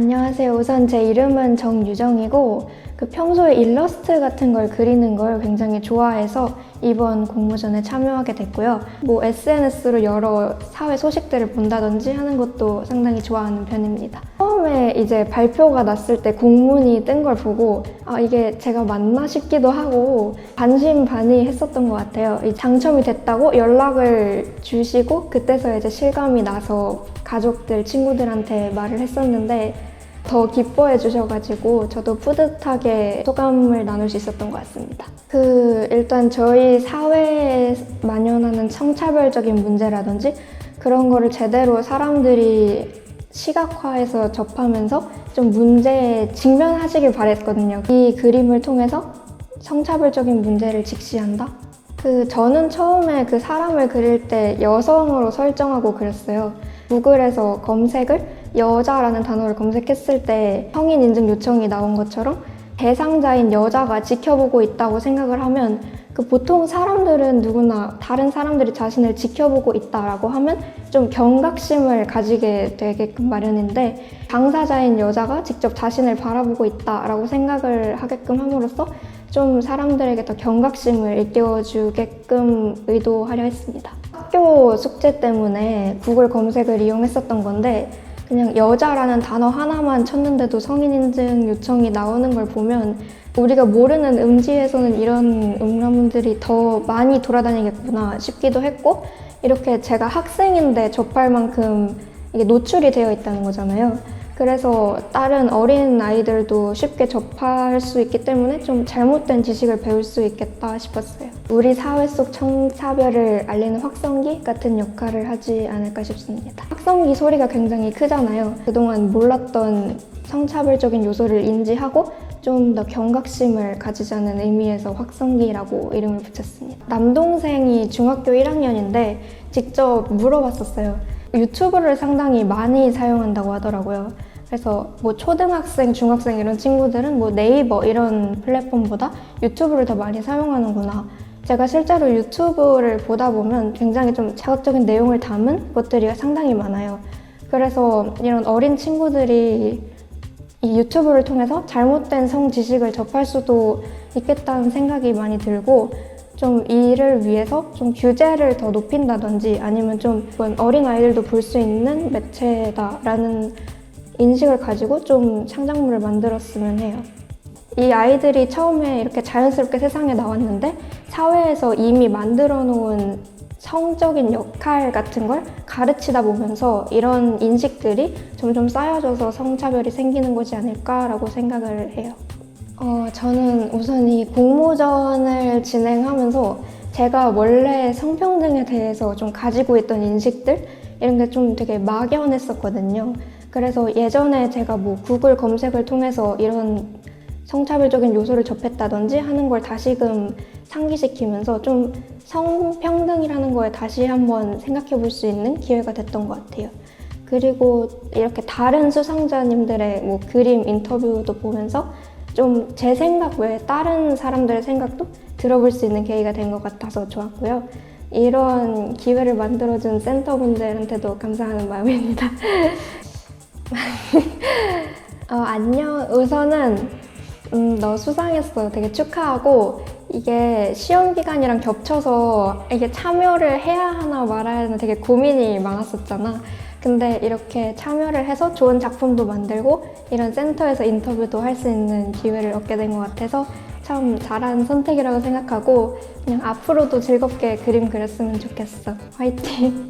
안녕하세요. 우선 제 이름은 정유정이고 평소에 일러스트 같은 걸 그리는 걸 굉장히 좋아해서 이번 공모전에 참여하게 됐고요. SNS로 여러 사회 소식들을 본다든지 하는 것도 상당히 좋아하는 편입니다. 처음에 이제 발표가 났을 때 공문이 뜬 걸 보고 이게 제가 맞나 싶기도 하고 반신반의했었던 것 같아요. 당첨이 됐다고 연락을 주시고 그때서 이제 실감이 나서 가족들, 친구들한테 말을 했었는데 더 기뻐해 주셔가지고 저도 뿌듯하게 소감을 나눌 수 있었던 것 같습니다. 일단 저희 사회에 만연하는 성차별적인 문제라든지 그런 거를 제대로 사람들이 시각화해서 접하면서 좀 문제에 직면하시길 바랬거든요. 이 그림을 통해서 성차별적인 문제를 직시한다? 저는 처음에 그 사람을 그릴 때 여성으로 설정하고 그렸어요. 구글에서 검색을 여자라는 단어를 검색했을 때 성인 인증 요청이 나온 것처럼 대상자인 여자가 지켜보고 있다고 생각을 하면 보통 사람들은 누구나 다른 사람들이 자신을 지켜보고 있다라고 하면 좀 경각심을 가지게 되게끔 마련인데 당사자인 여자가 직접 자신을 바라보고 있다라고 생각을 하게끔 함으로써 좀 사람들에게 더 경각심을 일깨워주게끔 의도하려 했습니다. 학교 숙제 때문에 구글 검색을 이용했었던 건데 그냥 여자라는 단어 하나만 쳤는데도 성인인증 요청이 나오는 걸 보면 우리가 모르는 음지에서는 이런 음란물들이 더 많이 돌아다니겠구나 싶기도 했고 이렇게 제가 학생인데 접할 만큼 이게 노출이 되어 있다는 거잖아요. 그래서 다른 어린 아이들도 쉽게 접할 수 있기 때문에 좀 잘못된 지식을 배울 수 있겠다 싶었어요. 우리 사회 속 성차별을 알리는 확성기 같은 역할을 하지 않을까 싶습니다. 확성기 소리가 굉장히 크잖아요. 그동안 몰랐던 성차별적인 요소를 인지하고 좀 더 경각심을 가지자는 의미에서 확성기라고 이름을 붙였습니다. 남동생이 중학교 1학년인데 직접 물어봤었어요. 유튜브를 상당히 많이 사용한다고 하더라고요. 그래서 초등학생, 중학생 이런 친구들은 네이버 이런 플랫폼보다 유튜브를 더 많이 사용하는구나. 제가 실제로 유튜브를 보다 보면 굉장히 좀 자극적인 내용을 담은 것들이 상당히 많아요. 그래서 이런 어린 친구들이 이 유튜브를 통해서 잘못된 성 지식을 접할 수도 있겠다는 생각이 많이 들고 좀 이를 위해서 좀 규제를 더 높인다든지 아니면 좀 어린 아이들도 볼 수 있는 매체다라는 인식을 가지고 좀 창작물을 만들었으면 해요. 이 아이들이 처음에 이렇게 자연스럽게 세상에 나왔는데 사회에서 이미 만들어 놓은 성적인 역할 같은 걸 가르치다 보면서 이런 인식들이 점점 쌓여져서 성차별이 생기는 거지 않을까라고 생각을 해요. 저는 우선 이 공모전을 진행하면서 제가 원래 성평등에 대해서 좀 가지고 있던 인식들 이런 게 좀 되게 막연했었거든요. 그래서 예전에 제가 구글 검색을 통해서 이런 성차별적인 요소를 접했다든지 하는 걸 다시금 상기시키면서 좀 성평등이라는 거에 다시 한번 생각해 볼 수 있는 기회가 됐던 것 같아요. 그리고 이렇게 다른 수상자님들의 그림 인터뷰도 보면서 좀 제 생각 외에 다른 사람들의 생각도 들어볼 수 있는 계기가 된 것 같아서 좋았고요. 이런 기회를 만들어준 센터분들한테도 감사하는 마음입니다. 안녕. 우선은 너 수상했어. 되게 축하하고 이게 시험 기간이랑 겹쳐서 이게 참여를 해야 하나 말아야 하나 되게 고민이 많았었잖아. 근데 이렇게 참여를 해서 좋은 작품도 만들고 이런 센터에서 인터뷰도 할 수 있는 기회를 얻게 된 것 같아서 참 잘한 선택이라고 생각하고 그냥 앞으로도 즐겁게 그림 그렸으면 좋겠어. 화이팅!